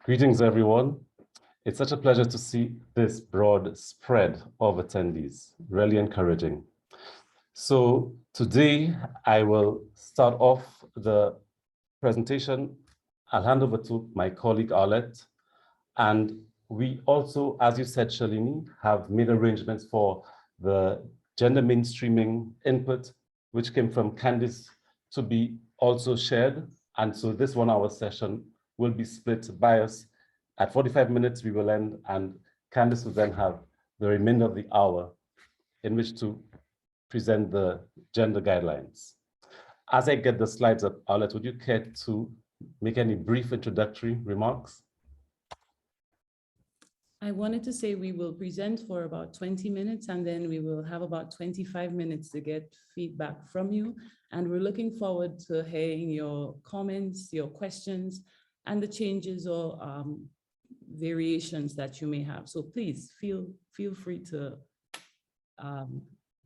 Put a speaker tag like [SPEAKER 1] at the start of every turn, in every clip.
[SPEAKER 1] Greetings, everyone. It's such a pleasure to see this broad spread of attendees, really encouraging. So today, I will start off the presentation. I'll hand over to my colleague, Arlette. And we also, as you said, Shalini, have made arrangements for the gender mainstreaming input, which came from Candice, to be also shared. And so this 1 hour session will be split by us. At 45 minutes, we will end, and Candice will then have the remainder of the hour in which to present the gender guidelines. As I get the slides up, Arlette, would you care to make any brief introductory remarks?
[SPEAKER 2] I wanted to say we will present for about 20 minutes, and then we will have about 25 minutes to get feedback from you. And we're looking forward to hearing your comments, your questions, and the changes or variations that you may have. So please feel free to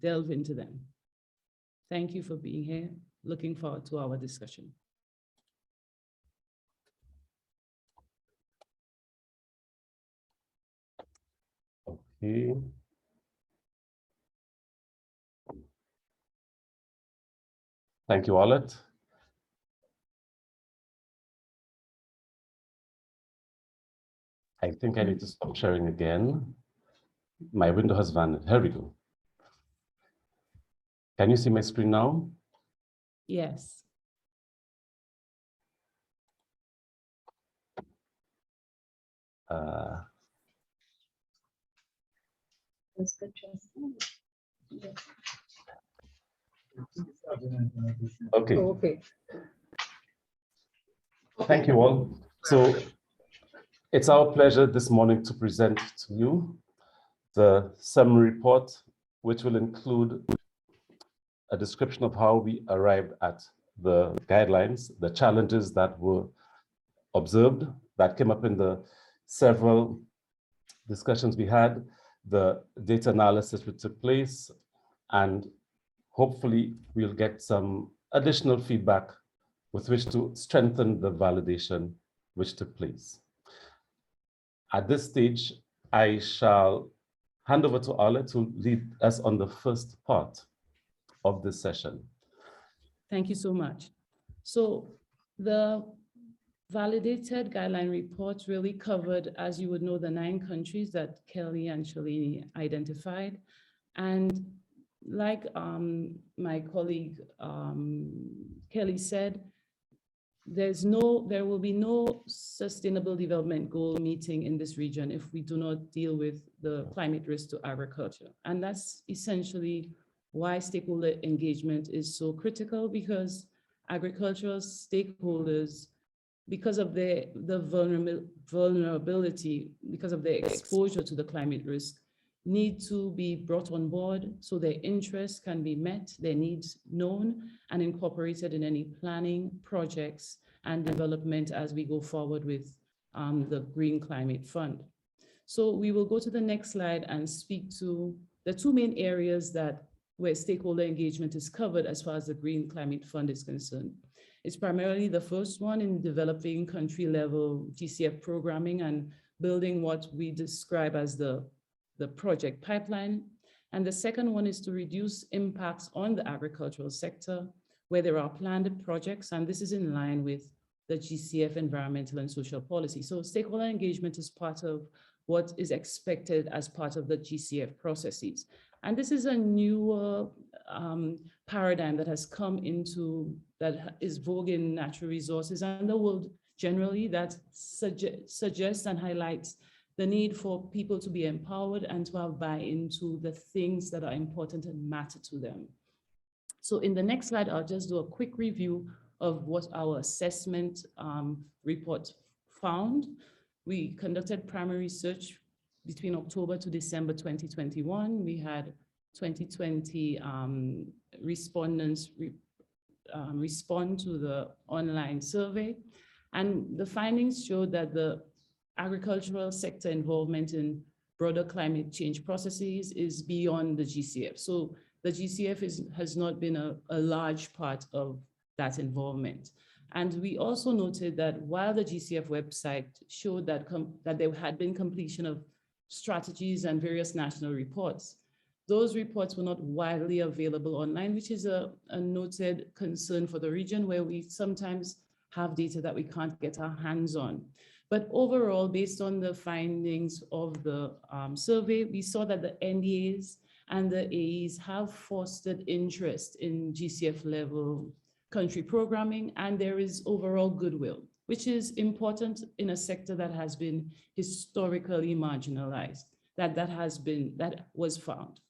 [SPEAKER 2] delve into them. Thank you for being here. Looking forward to our discussion.
[SPEAKER 1] Okay. Thank you, Arlette. I think I need to stop sharing again. My window has vanished. Here we go. Can you see my screen now?
[SPEAKER 2] Yes.
[SPEAKER 1] Okay.
[SPEAKER 2] Oh, okay.
[SPEAKER 1] Thank you all. So it's our pleasure this morning to present to you the summary report, which will include a description of how we arrived at the guidelines, the challenges that were observed, that came up in the several discussions we had, the data analysis which took place, and hopefully we'll get some additional feedback with which to strengthen the validation which took place. At this stage, I shall hand over to Arlette to lead us on the first part of this session.
[SPEAKER 2] Thank you so much. So the validated guideline report really covered, as you would know, the 9 countries that Kelly and Shalini identified. And like my colleague Kelly said, there will be no sustainable development goal meeting in this region if we do not deal with the climate risk to agriculture. And that's essentially why stakeholder engagement is so critical, because agricultural stakeholders, because of the vulnerability, because of their exposure to the climate risk, need to be brought on board so their interests can be met, their needs known and incorporated in any planning, projects, and development as we go forward with the Green Climate Fund. So we will go to the next slide and speak to the 2 main areas where stakeholder engagement is covered as far as the Green Climate Fund is concerned. It's primarily the first one in developing country level GCF programming and building what we describe as the project pipeline. And the second one is to reduce impacts on the agricultural sector where there are planned projects. And this is in line with the GCF environmental and social policy. So stakeholder engagement is part of what is expected as part of the GCF processes. And this is a newer paradigm that has come into, that is vogue in natural resources and the world generally, that suggests and highlights the need for people to be empowered and to have buy-in to the things that are important and matter to them. So in the next slide, I'll just do a quick review of what our assessment report found. We conducted primary research between October to December 2021. We had 2020 respondents respond to the online survey. And the findings showed that the agricultural sector involvement in broader climate change processes is beyond the GCF. So the GCF has not been a large part of that involvement. And we also noted that while the GCF website showed that, that there had been completion of strategies and various national reports, those reports were not widely available online, which is a noted concern for the region, where we sometimes have data that we can't get our hands on. But overall, based on the findings of the survey, we saw that the NDAs and the AEs have fostered interest in GCF level country programming, and there is overall goodwill, which is important in a sector that has been historically marginalized, that was found.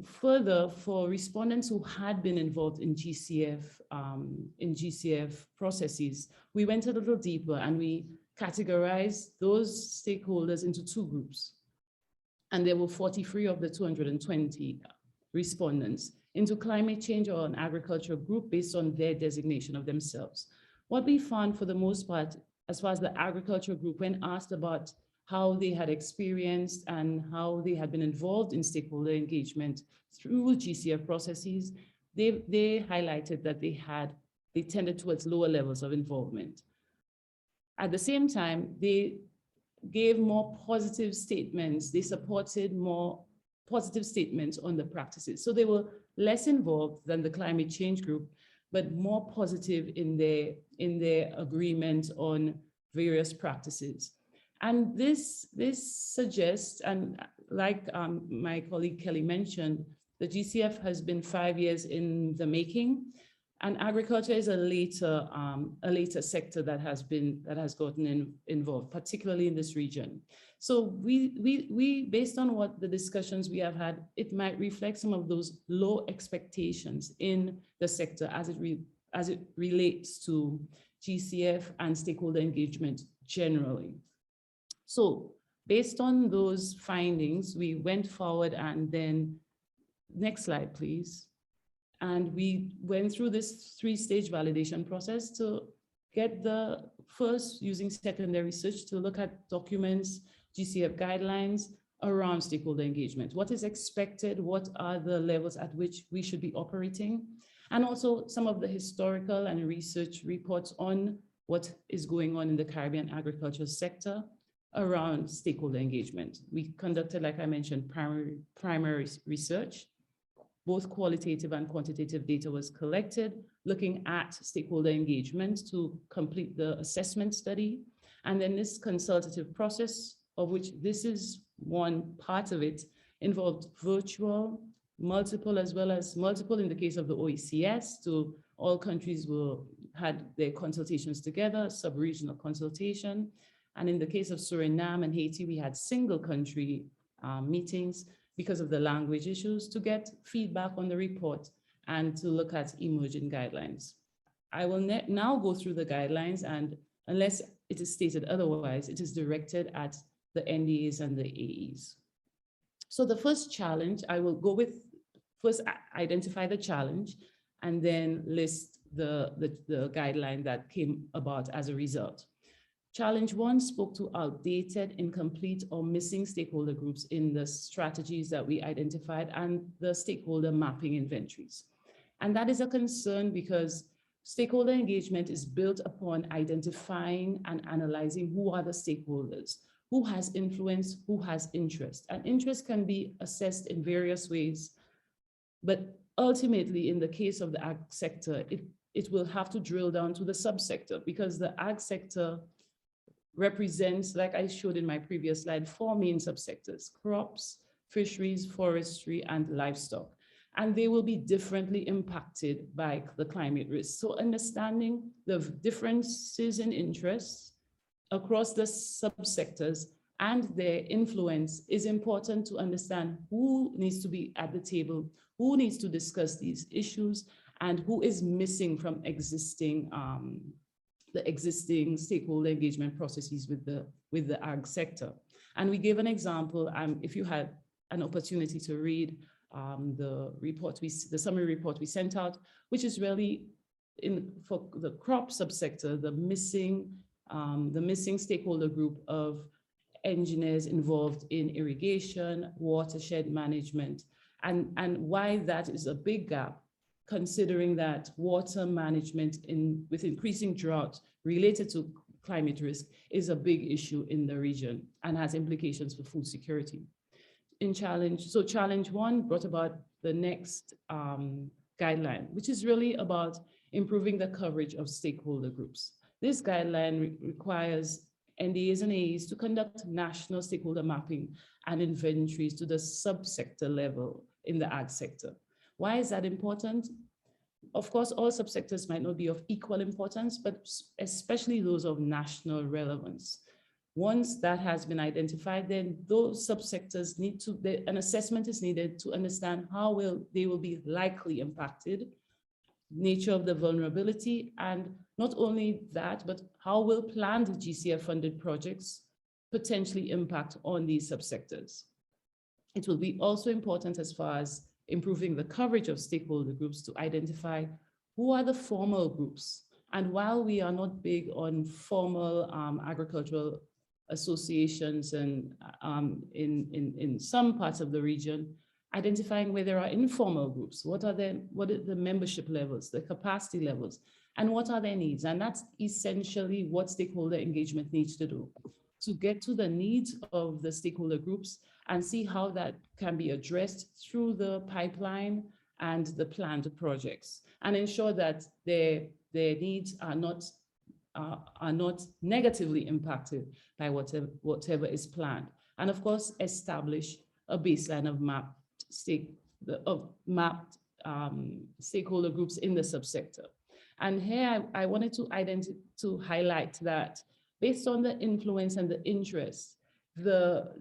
[SPEAKER 2] Further, for respondents who had been involved in GCF processes, we went a little deeper and we categorized those stakeholders into two groups. And there were 43 of the 220 respondents into climate change or an agriculture group based on their designation of themselves. What we found for the most part, as far as the agriculture group, when asked about how they had experienced and how they had been involved in stakeholder engagement through GCF processes, they highlighted that they tended towards lower levels of involvement. At the same time, they gave more positive statements. They supported more positive statements on the practices. So they were less involved than the climate change group, but more positive in their agreement on various practices. And this suggests, and like my colleague Kelly mentioned, the GCF has been 5 years in the making, and agriculture is a later sector that has gotten involved, particularly in this region. So we based on what the discussions we have had, it might reflect some of those low expectations in the sector as it relates to GCF and stakeholder engagement generally. So based on those findings, we went forward, and then next slide, please. And we went through this 3-stage validation process to get the first, using secondary research, to look at documents, GCF guidelines around stakeholder engagement. What is expected? What are the levels at which we should be operating? And also some of the historical and research reports on what is going on in the Caribbean agriculture sector around stakeholder engagement. We conducted, like I mentioned, primary research. Both qualitative and quantitative data was collected, looking at stakeholder engagement to complete the assessment study. And then this consultative process, of which this is one part of it, involved virtual, multiple, as well as multiple in the case of the OECS, to all countries had their consultations together, sub-regional consultation. And in the case of Suriname and Haiti, we had single country meetings because of the language issues, to get feedback on the report and to look at emerging guidelines. I will now go through the guidelines, and unless it is stated otherwise, it is directed at the NDAs and the AEs. So the first challenge, I will go with, first identify the challenge, and then list the guideline that came about as a result. Challenge 1 spoke to outdated, incomplete, or missing stakeholder groups in the strategies that we identified and the stakeholder mapping inventories. And that is a concern because stakeholder engagement is built upon identifying and analyzing who are the stakeholders, who has influence, who has interest. And interest can be assessed in various ways, but ultimately in the case of the ag sector, it will have to drill down to the subsector, because the ag sector represents, like I showed in my previous slide, 4 main subsectors: crops, fisheries, forestry, and livestock. And they will be differently impacted by the climate risk. So understanding the differences in interests across the subsectors and their influence is important to understand who needs to be at the table, who needs to discuss these issues, and who is missing from the existing stakeholder engagement processes with the ag sector. And we gave an example, if you had an opportunity to read the summary report we sent out, which is really for the crop subsector, the missing stakeholder group of engineers involved in irrigation, watershed management, and why that is a big gap considering that water management with increasing drought related to climate risk is a big issue in the region and has implications for food security. Challenge 1 brought about the next guideline, which is really about improving the coverage of stakeholder groups. This guideline requires NDAs and AEs to conduct national stakeholder mapping and inventories to the subsector level in the ag sector. Why is that important? Of course, all subsectors might not be of equal importance, but especially those of national relevance. Once that has been identified, then those subsectors need to, an assessment is needed to understand how they will be likely impacted, nature of the vulnerability, and not only that, but how will planned GCF funded projects potentially impact on these subsectors. It will be also important as far as improving the coverage of stakeholder groups to identify who are the formal groups. And while we are not big on formal agricultural associations and in some parts of the region, identifying where there are informal groups, what are the membership levels, the capacity levels, and what are their needs? And that's essentially what stakeholder engagement needs to do, to get to the needs of the stakeholder groups and see how that can be addressed through the pipeline and the planned projects, and ensure that their needs are not negatively impacted by whatever is planned. And of course, establish a baseline of mapped stakeholder groups in the subsector. And here I wanted to highlight that based on the influence and the interest, the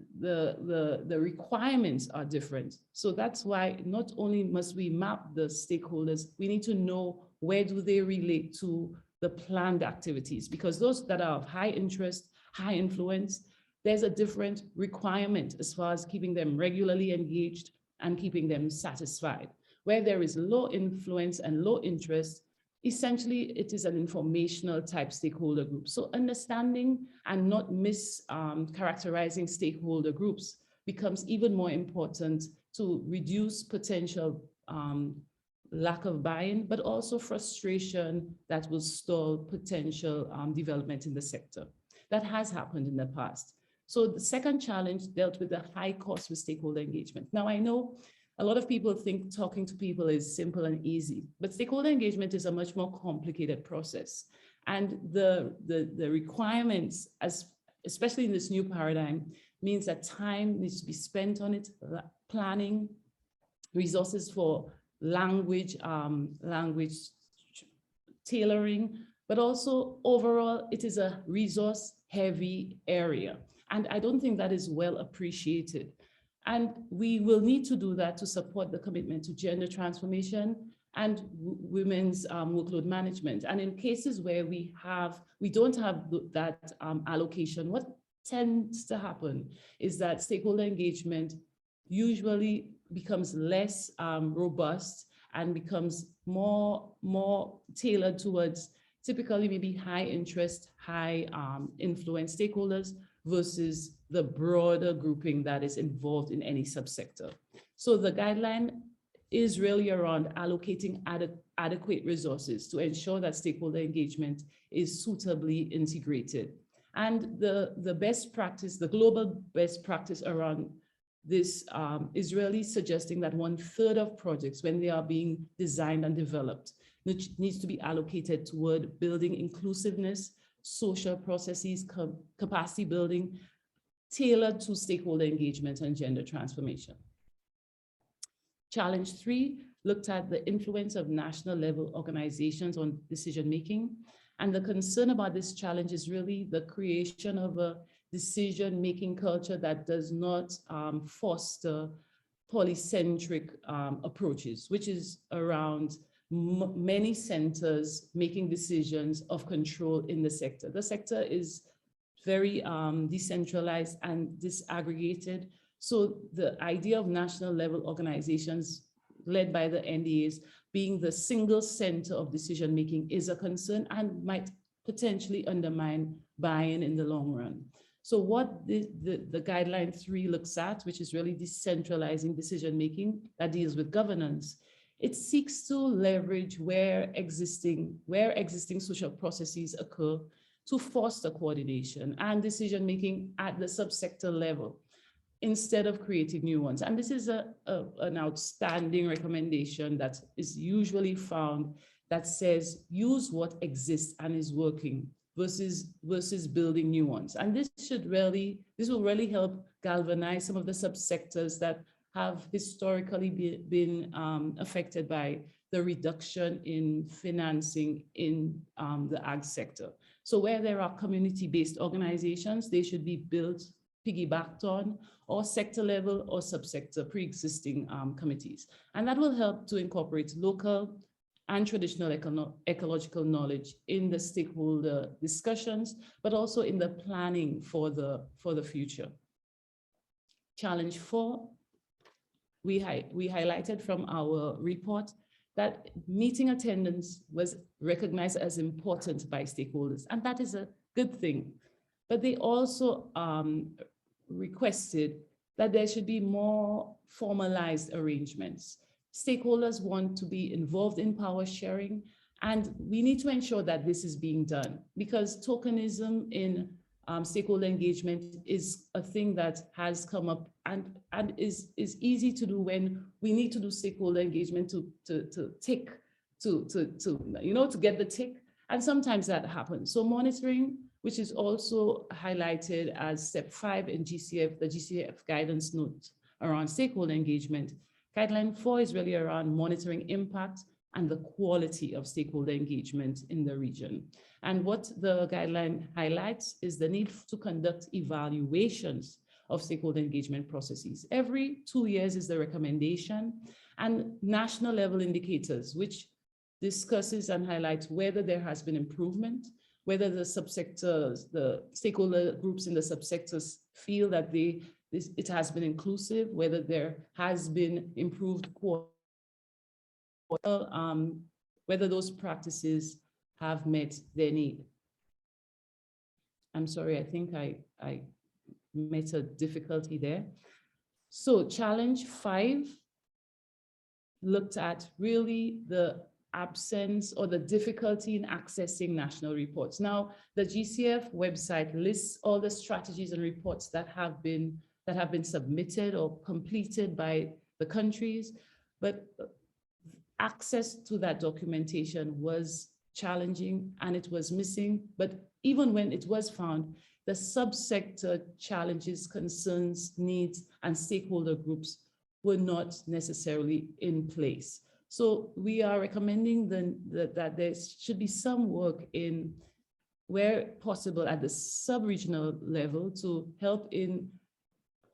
[SPEAKER 2] requirements are different. So that's why not only must we map the stakeholders, we need to know where do they relate to the planned activities, because those that are of high interest, high influence, there's a different requirement as far as keeping them regularly engaged and keeping them satisfied. Where there is low influence and low interest, essentially it is an informational type stakeholder group. So understanding and not characterizing stakeholder groups becomes even more important to reduce potential lack of buy-in, but also frustration that will stall potential development in the sector. That has happened in the past. So the second challenge dealt with the high cost with stakeholder engagement. Now I know a lot of people think talking to people is simple and easy, but stakeholder engagement is a much more complicated process. And the requirements, especially in this new paradigm, means that time needs to be spent on it, planning, resources for language tailoring, but also overall, it is a resource heavy area. And I don't think that is well appreciated. And we will need to do that to support the commitment to gender transformation and women's workload management. And in cases where we don't have that allocation, what tends to happen is that stakeholder engagement usually becomes less robust and becomes more tailored towards typically maybe high interest, high influence stakeholders versus the broader grouping that is involved in any subsector. So the guideline is really around allocating adequate resources to ensure that stakeholder engagement is suitably integrated. And the best practice, the global best practice around this is really suggesting that 1/3 of projects, when they are being designed and developed, needs to be allocated toward building inclusiveness, social processes, capacity building, tailored to stakeholder engagement and gender transformation. Challenge 3 looked at the influence of national level organizations on decision-making. And the concern about this challenge is really the creation of a decision-making culture that does not foster polycentric approaches, which is around many centers making decisions of control in the sector. The sector is very decentralized and disaggregated. So the idea of national level organizations led by the NDAs being the single center of decision-making is a concern and might potentially undermine buy-in in the long run. So what the guideline 3 looks at, which is really decentralizing decision-making that deals with governance, It seeks to leverage where existing social processes occur to foster coordination and decision-making at the subsector level instead of creating new ones. And this is an outstanding recommendation that is usually found that says use what exists and is working versus building new ones. And this will really help galvanize some of the subsectors that have historically been affected by the reduction in financing in the ag sector. So where there are community-based organizations, they should be built, piggybacked on, or sector level or subsector pre-existing committees. And that will help to incorporate local and traditional ecological knowledge in the stakeholder discussions, but also in the planning for the future. Challenge 4, we highlighted from our report that meeting attendance was recognized as important by stakeholders, and that is a good thing. But they also requested that there should be more formalized arrangements. Stakeholders want to be involved in power sharing, and we need to ensure that this is being done, because tokenism in stakeholder engagement is a thing that has come up and is easy to do when we need to do stakeholder engagement to get the tick, and sometimes that happens. So monitoring, which is also highlighted as step 5 in GCF, the GCF guidance note around stakeholder engagement. Guideline 4 is really around monitoring impact and the quality of stakeholder engagement in the region. And what the guideline highlights is the need to conduct evaluations of stakeholder engagement processes. Every 2 years is the recommendation, and national level indicators, which discusses and highlights whether there has been improvement, whether the subsectors, the stakeholder groups in the subsectors feel that it has been inclusive, whether there has been improved quality, whether those practices have met their need. I'm sorry, I think I met a difficulty there. So challenge 5 looked at really the absence or the difficulty in accessing national reports. Now, the GCF website lists all the strategies and reports that have been submitted or completed by the countries, but access to that documentation was challenging and it was missing. But even when it was found, the subsector challenges, concerns, needs, and stakeholder groups were not necessarily in place. So we are recommending that there should be some work in, where possible, at the sub-regional level to help in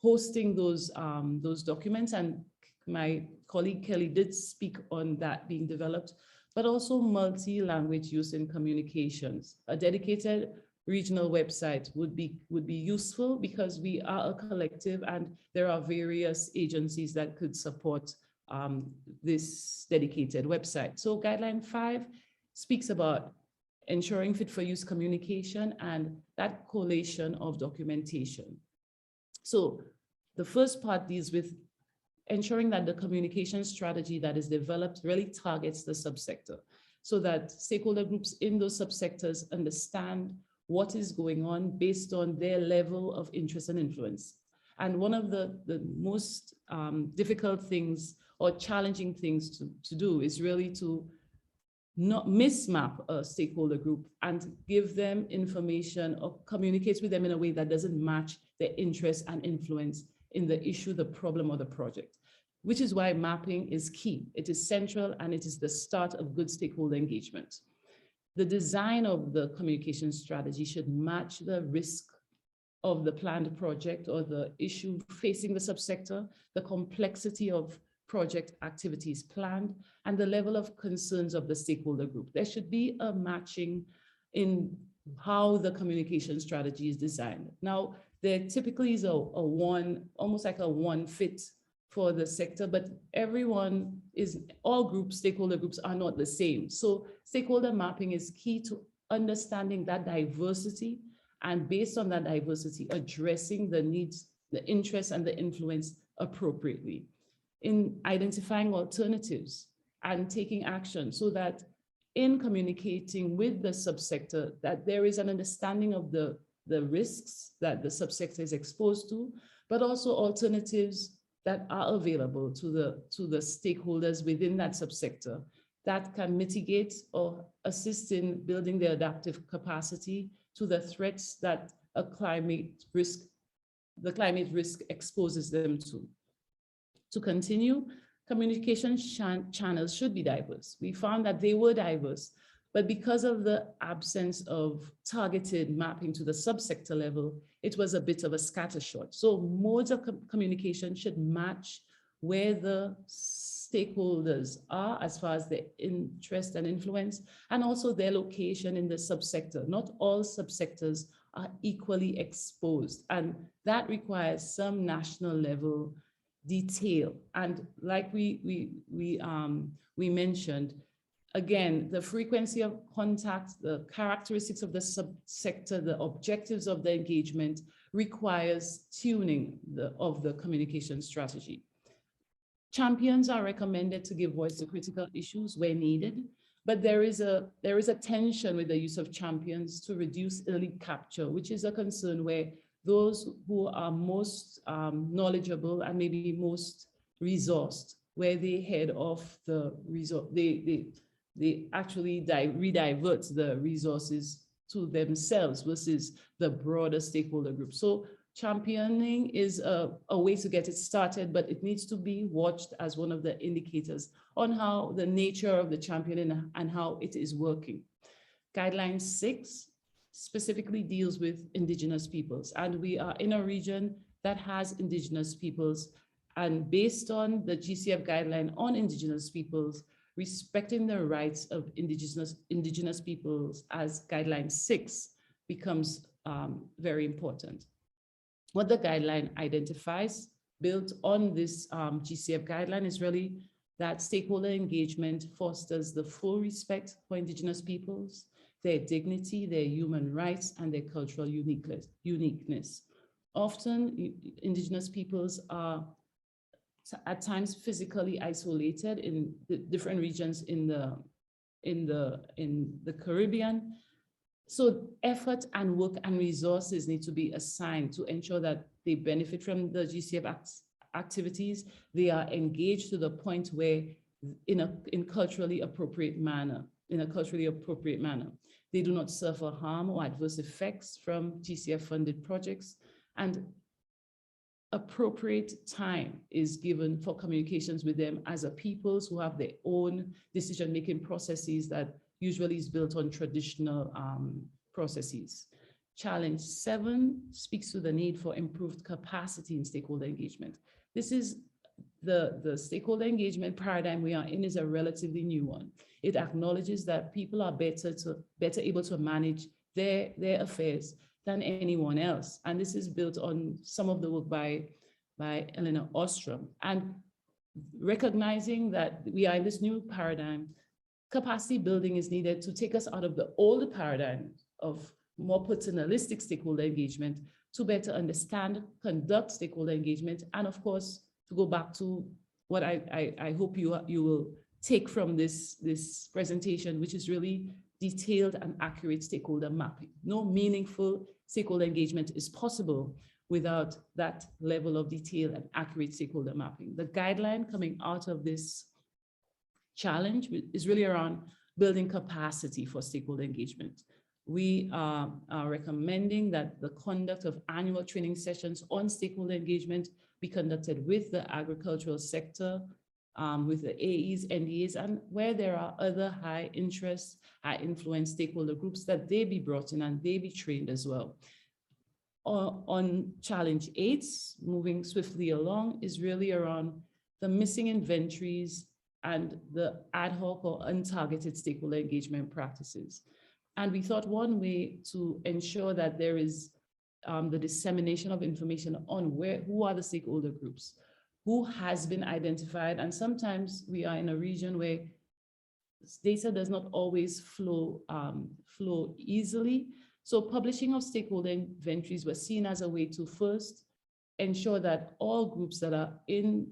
[SPEAKER 2] hosting those documents. And my colleague Kelly did speak on that being developed, but also multi-language use in communications. A dedicated regional website would be useful, because we are a collective and there are various agencies that could support this dedicated website. So guideline 5 speaks about ensuring fit for use communication and that collation of documentation. So the first part deals with ensuring that the communication strategy that is developed really targets the subsector, so that stakeholder groups in those subsectors understand what is going on based on their level of interest and influence. And one of the most difficult things or challenging things to do is really to not mismap a stakeholder group and give them information or communicate with them in a way that doesn't match their interest and influence in the issue, the problem, or the project, which is why mapping is key. It is central and it is the start of good stakeholder engagement. The design of the communication strategy should match the risk of the planned project or the issue facing the subsector, the complexity of project activities planned, and the level of concerns of the stakeholder group. There should be a matching in how the communication strategy is designed. Now, there typically is almost like a one fit for the sector, but all groups, stakeholder groups are not the same. So stakeholder mapping is key to understanding that diversity, and based on that diversity, addressing the needs, the interests, and the influence appropriately. In identifying alternatives, and taking action so that in communicating with the subsector, that there is an understanding of the risks that the subsector is exposed to, but also alternatives that are available to the stakeholders within that subsector that can mitigate or assist in building their adaptive capacity to the threats that the climate risk exposes them to. To continue, communication channels should be diverse. We found that they were diverse, but because of the absence of targeted mapping to the subsector level, it was a bit of a scattershot. So modes of communication should match where the stakeholders are as far as their interest and influence, and also their location in the subsector. Not all subsectors are equally exposed, and that requires some national level detail. And like we mentioned, again, the frequency of contact, the characteristics of the subsector, the objectives of the engagement requires tuning of the communication strategy. Champions are recommended to give voice to critical issues where needed, but there is a tension with the use of champions to reduce early capture, which is a concern where those who are most knowledgeable and maybe most resourced, where they head off the resource, they actually redivert the resources to themselves versus the broader stakeholder group. So championing is a way to get it started, but it needs to be watched as one of the indicators on how the nature of the championing and how it is working. Guideline 6 specifically deals with Indigenous peoples, and we are in a region that has Indigenous peoples, and based on the GCF guideline on Indigenous peoples, respecting the rights of Indigenous peoples as guideline 6 becomes very important. What the guideline identifies, built on this GCF guideline, is really that stakeholder engagement fosters the full respect for Indigenous peoples, their dignity, their human rights, and their cultural uniqueness. Often, Indigenous peoples are at times physically isolated in the different regions in the Caribbean. So effort and work and resources need to be assigned to ensure that they benefit from the GCF activities. They are engaged to the point where in a culturally appropriate manner, they do not suffer harm or adverse effects from GCF funded projects, and appropriate time is given for communications with them as a peoples who have their own decision-making processes that usually is built on traditional processes. Challenge 7 speaks to the need for improved capacity in stakeholder engagement. This is the stakeholder engagement paradigm we are in is a relatively new one. It acknowledges that people are better able to manage their affairs than anyone else. And this is built on some of the work by Eleanor Ostrom. And recognizing that we are in this new paradigm, capacity building is needed to take us out of the older paradigm of more paternalistic stakeholder engagement to better understand, conduct stakeholder engagement, and of course, to go back to what I hope you will take from this presentation, which is really detailed and accurate stakeholder mapping. No meaningful stakeholder engagement is possible without that level of detail and accurate stakeholder mapping. The guideline coming out of this challenge is really around building capacity for stakeholder engagement. We are recommending that the conduct of annual training sessions on stakeholder engagement be conducted with the agricultural sector, with the AEs, NDAs, and where there are other high interest, high influence stakeholder groups, that they be brought in and they be trained as well. On challenge 8, moving swiftly along, is really around the missing inventories and the ad hoc or untargeted stakeholder engagement practices. And we thought one way to ensure that there is the dissemination of information on who are the stakeholder groups, who has been identified. And sometimes we are in a region where data does not always flow easily. So publishing of stakeholder inventories was seen as a way to first ensure that all groups that are in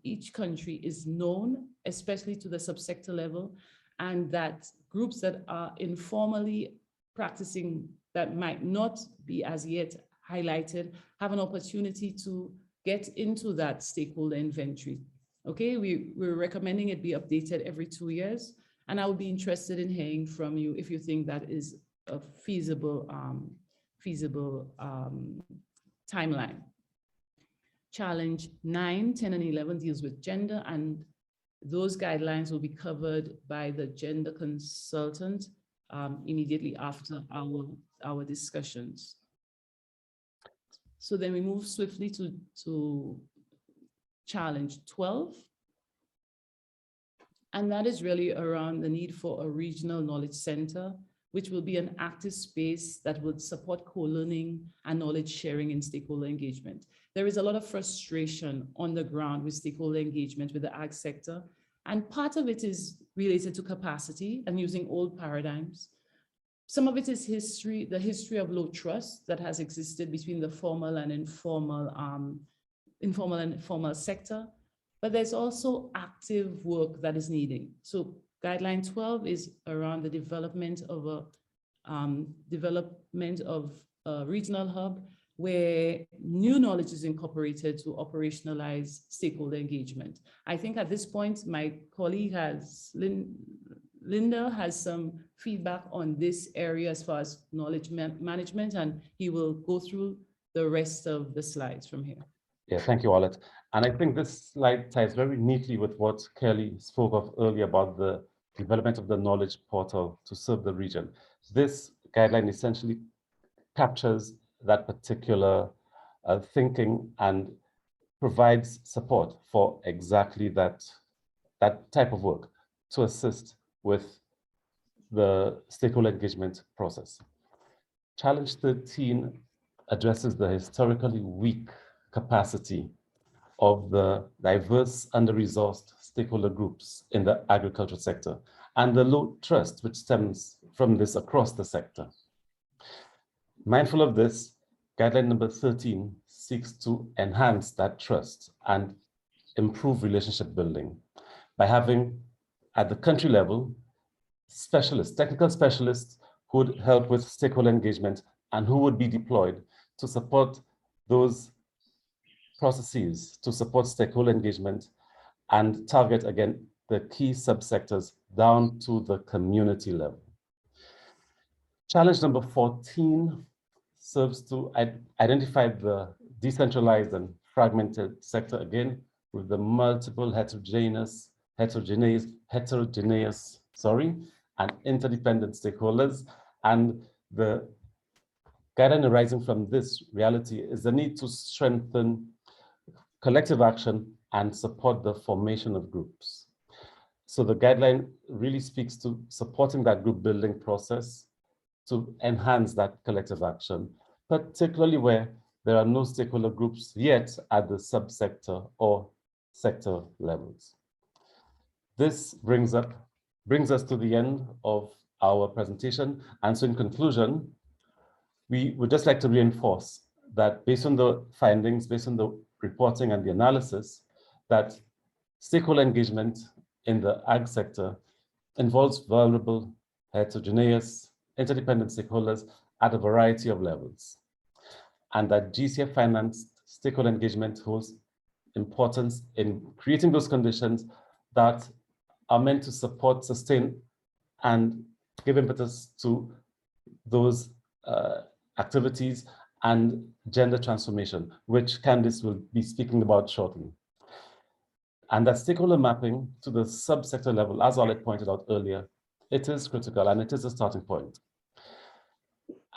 [SPEAKER 2] each country is known, especially to the subsector level, and that groups that are informally practicing that might not be as yet highlighted have an opportunity to get into that stakeholder inventory. Okay, we're recommending it be updated every 2 years, and I would be interested in hearing from you if you think that is a feasible timeline. Challenge 9, 10, and 11 deals with gender, and those guidelines will be covered by the gender consultant immediately after our discussions. So then we move swiftly to challenge 12. And that is really around the need for a regional knowledge center, which will be an active space that would support co-learning and knowledge sharing in stakeholder engagement. There is a lot of frustration on the ground with stakeholder engagement with the ag sector. And part of it is related to capacity and using old paradigms. Some of it is history, the history of low trust that has existed between the formal and informal sector. But there's also active work that is needed. So guideline 12 is around the development of a regional hub where new knowledge is incorporated to operationalize stakeholder engagement. I think at this point, my colleague Lyndell has some feedback on this area as far as knowledge management, and he will go through the rest of the slides from here.
[SPEAKER 1] Yeah, thank you, Arlette. And I think this slide ties very neatly with what Kelly spoke of earlier about the development of the knowledge portal to serve the region. This guideline essentially captures that particular thinking and provides support for exactly that type of work to assist with the stakeholder engagement process. Challenge 13 addresses the historically weak capacity of the diverse, under-resourced stakeholder groups in the agriculture sector and the low trust which stems from this across the sector. Mindful of this, guideline number 13 seeks to enhance that trust and improve relationship building by having, at the country level, specialists, technical specialists who would help with stakeholder engagement and who would be deployed to support those processes, to support stakeholder engagement and target, again, the key subsectors down to the community level. Challenge number 14 serves to identify the decentralized and fragmented sector, again, with the multiple heterogeneous, and interdependent stakeholders. And the guideline arising from this reality is the need to strengthen collective action and support the formation of groups. So the guideline really speaks to supporting that group building process to enhance that collective action, particularly where there are no stakeholder groups yet at the subsector or sector levels. This brings us to the end of our presentation. And so in conclusion, we would just like to reinforce that based on the findings, based on the reporting and the analysis, that stakeholder engagement in the ag sector involves vulnerable, heterogeneous, interdependent stakeholders at a variety of levels. And that GCF financed stakeholder engagement holds importance in creating those conditions that are meant to support, sustain, and give impetus to those activities and gender transformation, which Candice will be speaking about shortly. And that stakeholder mapping to the subsector level, as Arlette pointed out earlier, it is critical and it is a starting point.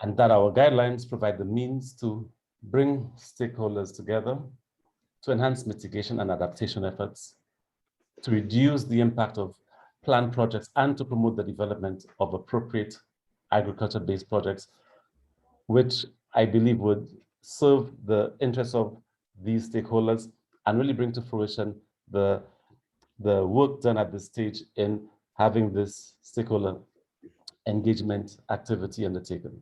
[SPEAKER 1] And that our guidelines provide the means to bring stakeholders together to enhance mitigation and adaptation efforts, to reduce the impact of planned projects, and to promote the development of appropriate agriculture-based projects, which I believe would serve the interests of these stakeholders and really bring to fruition the work done at this stage in having this stakeholder engagement activity undertaken.